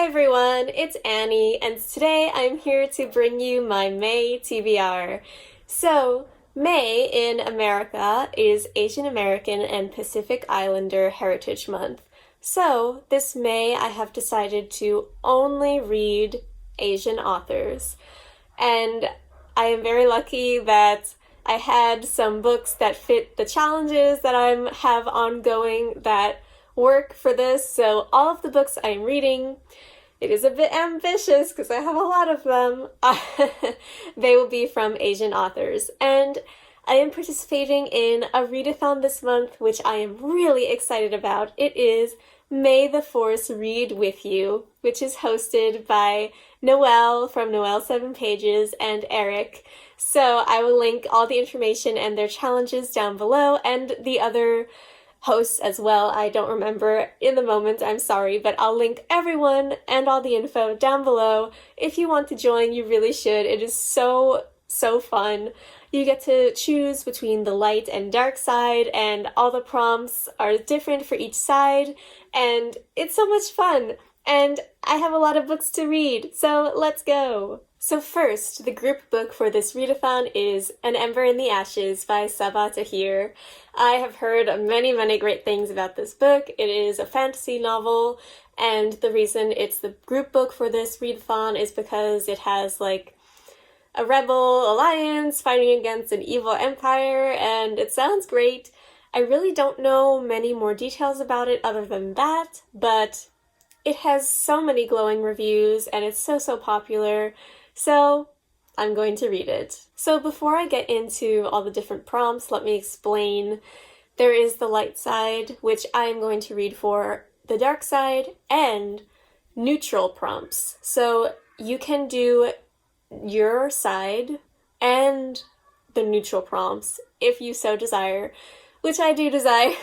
everyone, it's Annie, and today I'm here to bring you my May TBR. So, May in America is Asian American and Pacific Islander Heritage Month. So, this May I have decided to only read Asian authors. And I am very lucky that I had some books that fit the challenges that I have ongoing that work for this. So all of the books I'm reading, it is a bit ambitious because I have a lot of them. They will be from Asian authors. And I am participating in a readathon this month, which I am really excited about. It is May the Force Read With You, which is hosted by Noelle from Noelle 7 Pages and Eric. So I will link all the information and their challenges down below, and the other hosts as well. I don't remember in the moment, I'm sorry, but I'll link everyone and all the info down below. If you want to join, you really should. It is so fun. You get to choose between the light and dark side, and all the prompts are different for each side, and it's so much fun. And I have a lot of books to read, so let's go! So first, the group book for this readathon is An Ember in the Ashes by Sabaa Tahir. I have heard many great things about this book. It is a fantasy novel, and the reason it's the group book for this readathon is because it has like a rebel alliance fighting against an evil empire, and it sounds great. I really don't know many more details about it other than that, but it has so many glowing reviews and it's so popular, so I'm going to read it. So before I get into all the different prompts, let me explain. There is the light side, which I am going to read for, the dark side, and neutral prompts. So you can do your side and the neutral prompts if you so desire, which I do desire.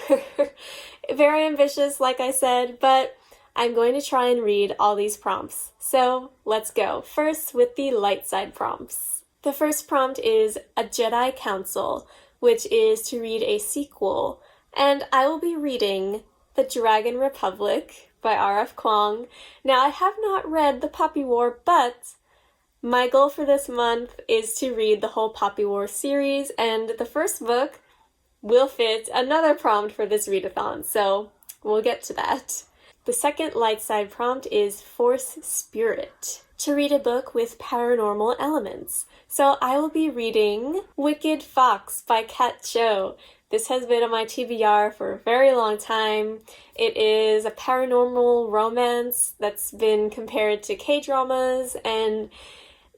Very ambitious, like I said, but I'm going to try and read all these prompts. So let's go. First with the light side prompts. The first prompt is A Jedi Council, which is to read a sequel, and I will be reading The Dragon Republic by R.F. Kuang. Now I have not read The Poppy War, but my goal for this month is to read the whole Poppy War series, and the first book will fit another prompt for this readathon, so we'll get to that. The second light side prompt is Force Spirit, to read a book with paranormal elements. So I will be reading Wicked Fox by Kat Cho. This has been on my TBR for a very long time. It is a paranormal romance that's been compared to K-dramas, and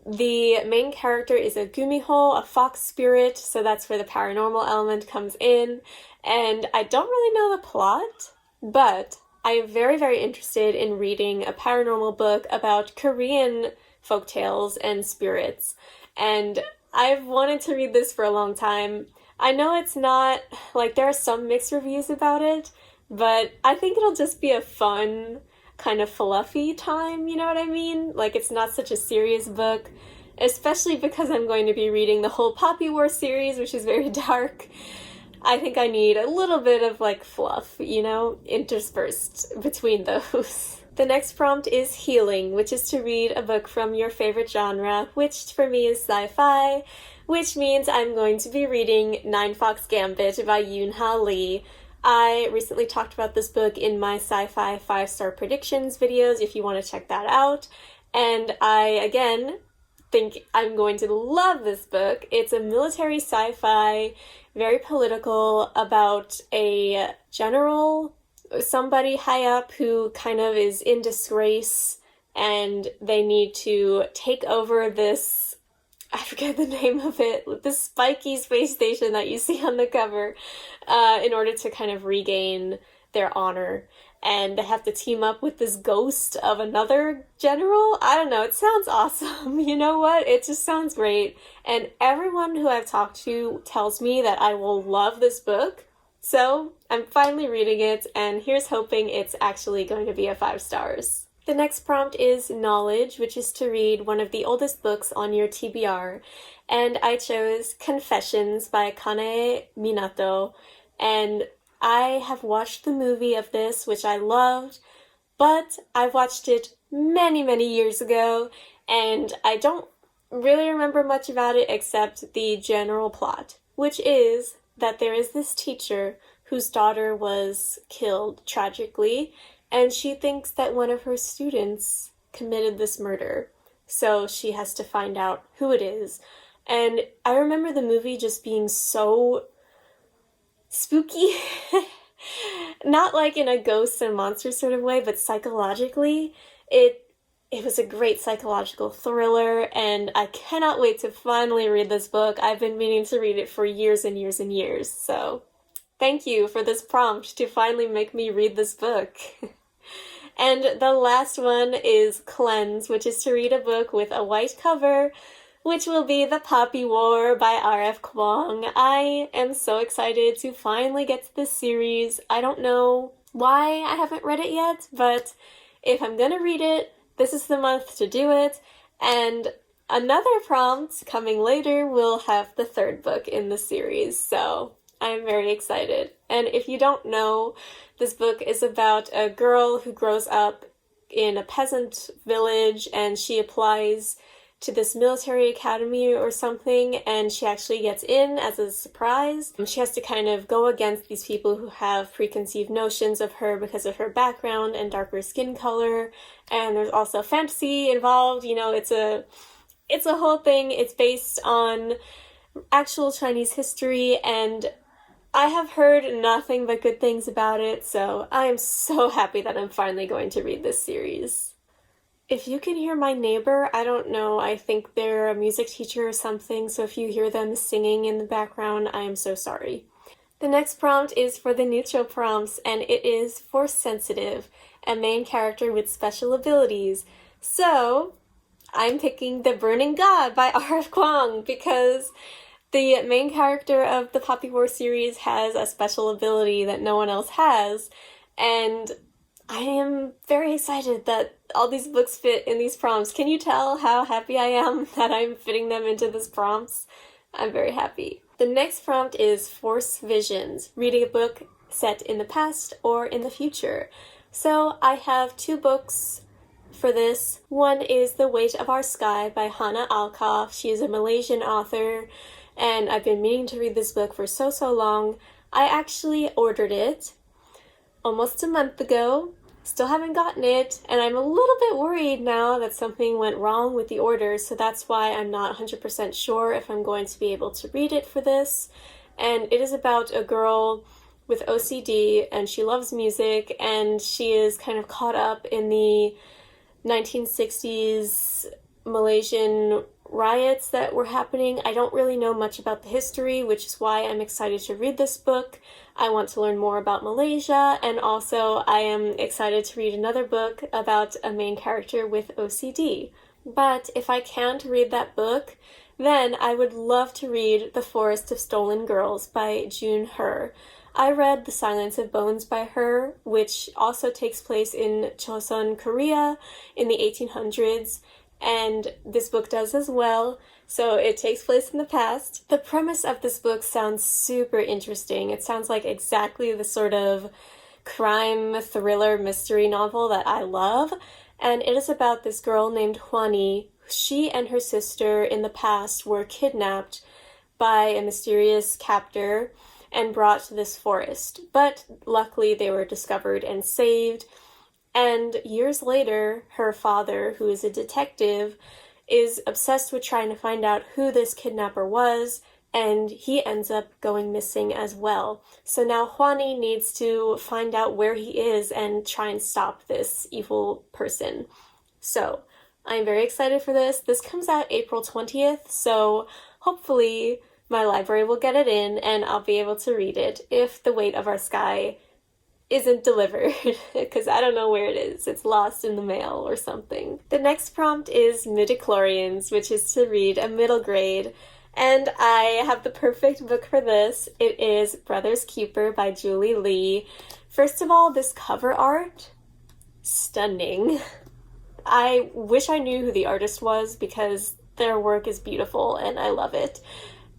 the main character is a gumiho, a fox spirit, so that's where the paranormal element comes in. And I don't really know the plot, but I am very interested in reading a paranormal book about Korean folktales and spirits. And I've wanted to read this for a long time. I know it's not, like, there are some mixed reviews about it, but I think it'll just be a fun, kind of fluffy time, you know what I mean? Like, it's not such a serious book, especially because I'm going to be reading the whole Poppy War series, which is very dark. I think I need a little bit of, like, fluff, you know, interspersed between those. The next prompt is Healing, which is to read a book from your favorite genre, which for me is sci-fi, which means I'm going to be reading Nine Fox Gambit by Yoon-Ha Lee. I recently talked about this book in my sci-fi 5-star predictions videos if you want to check that out. And I, again, think I'm going to love this book. It's a military sci-fi, very political, about a general, somebody high up who kind of is in disgrace, and they need to take over this, I forget the name of it, this spiky space station that you see on the cover, in order to kind of regain their honor. And they have to team up with this ghost of another general. I don't know, it sounds awesome. You know what? It just sounds great. And everyone who I've talked to tells me that I will love this book. So I'm finally reading it, and here's hoping it's actually going to be a 5 stars. The next prompt is Knowledge, which is to read one of the oldest books on your TBR, and I chose Confessions by Kanae Minato, and I have watched the movie of this, which I loved, but I watched it many, many years ago, and I don't really remember much about it except the general plot, which is that there is this teacher whose daughter was killed tragically, and she thinks that one of her students committed this murder. So she has to find out who it is. And I remember the movie just being so spooky. Not like in a ghosts and monsters sort of way, but psychologically, it was a great psychological thriller, and I cannot wait to finally read this book. I've been meaning to read it for years and years and years, so thank you for this prompt to finally make me read this book. And the last one is Cleanse, which is to read a book with a white cover, which will be The Poppy War by R.F. Kuang. I am so excited to finally get to this series. I don't know why I haven't read it yet, but if I'm gonna read it, this is the month to do it. And another prompt coming later will have the third book in the series, so I'm very excited. And if you don't know, this book is about a girl who grows up in a peasant village, and she applies to this military academy or something, and she actually gets in as a surprise. She has to kind of go against these people who have preconceived notions of her because of her background and darker skin color, and there's also fantasy involved. You know, it's a whole thing. It's based on actual Chinese history, and I have heard nothing but good things about it, so I am so happy that I'm finally going to read this series. If you can hear my neighbor, I don't know, I think they're a music teacher or something, so if you hear them singing in the background, I am so sorry. The next prompt is for the neutral prompts, and it is Force Sensitive, a main character with special abilities. So, I'm picking The Burning God by R.F. Kuang, because the main character of the Poppy War series has a special ability that no one else has, and I am very excited that all these books fit in these prompts. Can you tell how happy I am that I'm fitting them into these prompts? I'm very happy. The next prompt is Force Visions, reading a book set in the past or in the future. So I have two books for this. One is The Weight of Our Sky by Hannah Alkoff. She is a Malaysian author, and I've been meaning to read this book for so long. I actually ordered it almost a month ago, still haven't gotten it, and I'm a little bit worried now that something went wrong with the order, so that's why I'm not 100% sure if I'm going to be able to read it for this. And it is about a girl with OCD, and she loves music, and she is kind of caught up in the 1960s Malaysian riots that were happening. I don't really know much about the history, which is why I'm excited to read this book. I want to learn more about Malaysia, and also I am excited to read another book about a main character with OCD. But if I can't read that book, then I would love to read The Forest of Stolen Girls by June Her. I read The Silence of Bones by her, which also takes place in Chosun, Korea in the 1800s, and this book does as well, so it takes place in the past. The premise of this book sounds super interesting. It sounds like exactly the sort of crime, thriller, mystery novel that I love, and it is about this girl named Huani. She and her sister in the past were kidnapped by a mysterious captor and brought to this forest, but luckily they were discovered and saved. And years later, her father, who is a detective, is obsessed with trying to find out who this kidnapper was, and he ends up going missing as well. So now Huani needs to find out where he is and try and stop this evil person. So I'm very excited for this. This comes out April 20th, so hopefully my library will get it in and I'll be able to read it if The Weight of Our Sky isn't delivered, because I don't know where it is. It's lost in the mail or something. The next prompt is Midichlorians, which is to read a middle grade, and I have the perfect book for this. It is Brother's Keeper by Julie Lee. First of all, this cover art, stunning. I wish I knew who the artist was because their work is beautiful and I love it.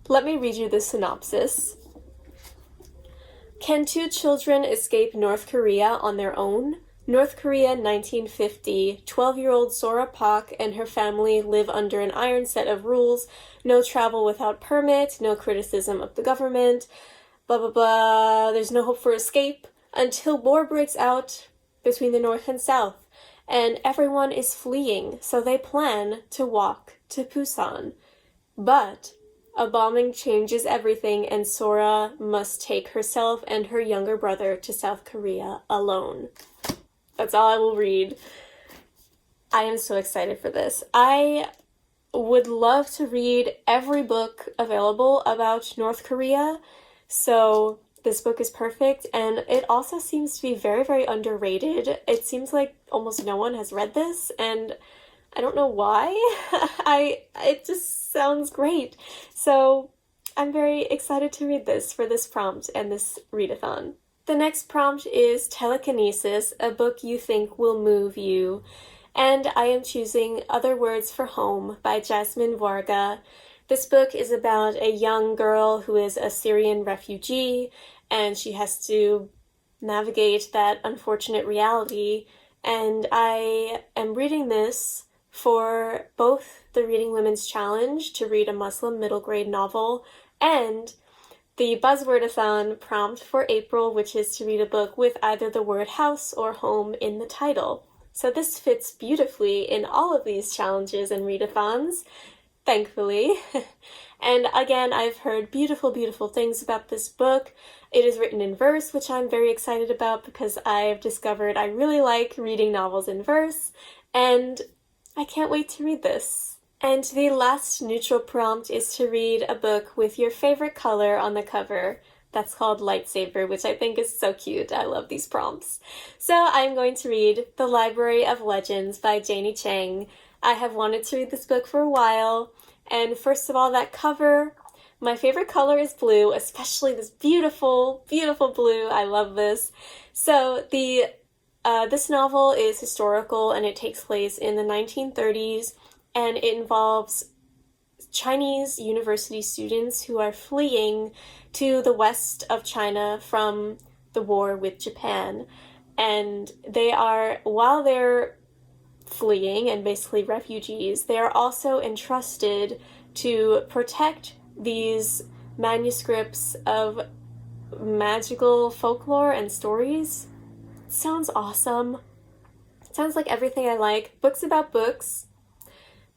Let me read you the synopsis. Can two children escape North Korea on their own? North Korea, 1950. 12-year-old Sora Park and her family live under an iron set of rules. No travel without permit, no criticism of the government, blah blah blah. There's no hope for escape until war breaks out between the North and South, and everyone is fleeing, so they plan to walk to Busan. But a bombing changes everything, and Sora must take herself and her younger brother to South Korea alone. That's all I will read. I am so excited for this. I would love to read every book available about North Korea, so this book is perfect, and it also seems to be very, very underrated. It seems like almost no one has read this, and I don't know why. It just sounds great. So I'm very excited to read this for this prompt and this readathon. The next prompt is Telekinesis, a book you think will move you. And I am choosing Other Words for Home by Jasmine Varga. This book is about a young girl who is a Syrian refugee, and she has to navigate that unfortunate reality. And I am reading this for both the Reading Women's Challenge to read a Muslim middle grade novel and the Buzzwordathon prompt for April, which is to read a book with either the word house or home in the title. So this fits beautifully in all of these challenges and readathons, thankfully. And again, I've heard beautiful, beautiful things about this book. It is written in verse, which I'm very excited about because I've discovered I really like reading novels in verse, and I can't wait to read this. And the last neutral prompt is to read a book with your favorite color on the cover. That's called Lightsaber, which I think is so cute. I love these prompts. So I'm going to read The Library of Legends by Janie Chang. I have wanted to read this book for a while, and first of all, that cover. My favorite color is blue, especially this beautiful, beautiful blue. I love this. So this novel is historical, and it takes place in the 1930s, and it involves Chinese university students who are fleeing to the west of China from the war with Japan. And while they're fleeing and basically refugees, they are also entrusted to protect these manuscripts of magical folklore and stories. Sounds awesome. Sounds like everything I like. Books about books.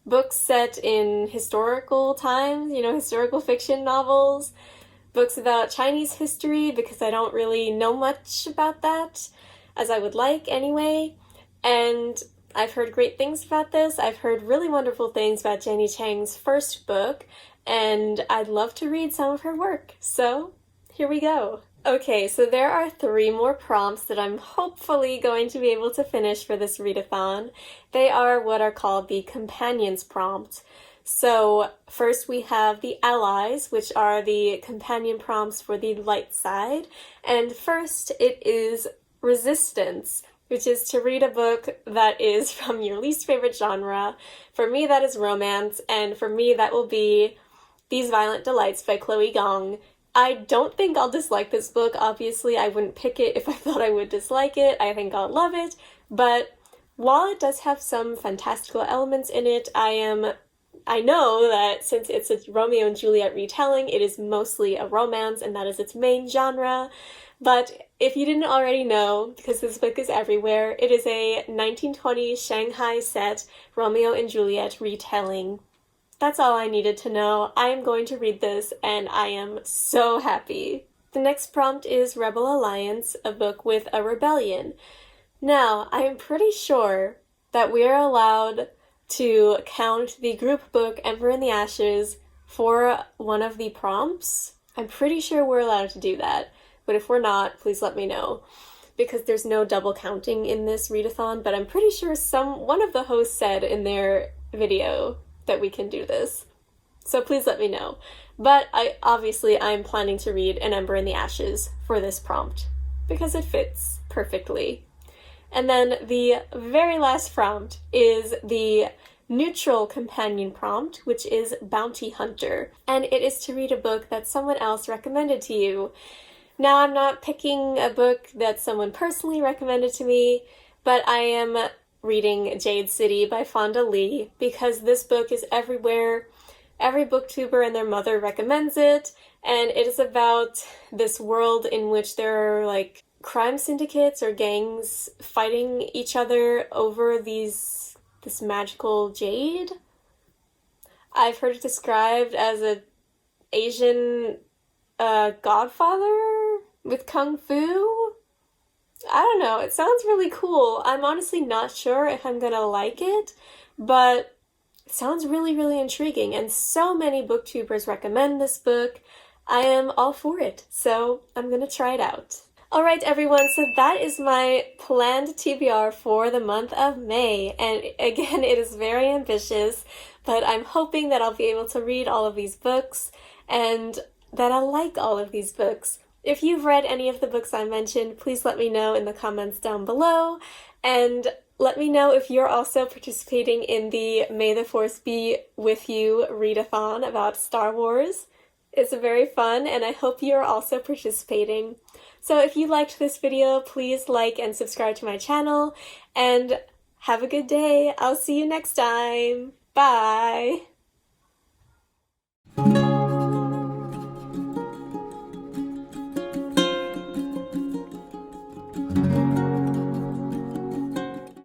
Books set in historical times, historical fiction novels. Books about Chinese history, because I don't really know much about that, as I would like anyway. And I've heard great things about this. I've heard really wonderful things about Janie Chang's first book, and I'd love to read some of her work. So, here we go. Okay, so there are 3 more prompts that I'm hopefully going to be able to finish for this readathon. They are what are called the companions prompts. So first we have the allies, which are the companion prompts for the light side. And first it is resistance, which is to read a book that is from your least favorite genre. For me, that is romance, and for me, that will be These Violent Delights by Chloe Gong. I don't think I'll dislike this book. Obviously, I wouldn't pick it if I thought I would dislike it. I think I'll love it. But while it does have some fantastical elements in it, I know that since it's a Romeo and Juliet retelling, it is mostly a romance, and that is its main genre. But if you didn't already know, because this book is everywhere, it is a 1920s Shanghai set Romeo and Juliet retelling. That's all I needed to know. I am going to read this, and I am so happy. The next prompt is Rebel Alliance, a book with a rebellion. Now, I am pretty sure that we are allowed to count the group book Emperor in the Ashes for one of the prompts. I'm pretty sure we're allowed to do that, but if we're not, please let me know, because there's no double counting in this readathon, but I'm pretty sure one of the hosts said in their video that we can do this. So please let me know. But I'm planning to read An Ember in the Ashes for this prompt, because it fits perfectly. And then the very last prompt is the neutral companion prompt, which is Bounty Hunter. And it is to read a book that someone else recommended to you. Now, I'm not picking a book that someone personally recommended to me, but I am reading Jade City by Fonda Lee because this book is everywhere. Every booktuber and their mother recommends it, and it is about this world in which there are like crime syndicates or gangs fighting each other over this magical jade. I've heard it described as a Asian Godfather with kung fu. I don't know, it sounds really cool. I'm honestly not sure if I'm gonna like it, but it sounds really, really intriguing, and so many booktubers recommend this book. I am all for it, so I'm gonna try it out. Alright everyone, so that is my planned TBR for the month of May, and again, it is very ambitious, but I'm hoping that I'll be able to read all of these books, and that I'll like all of these books. If you've read any of the books I mentioned, please let me know in the comments down below, and let me know if you're also participating in the May the Force Be With You readathon about Star Wars. It's very fun, and I hope you're also participating. So if you liked this video, please like and subscribe to my channel, and have a good day. I'll see you next time. Bye!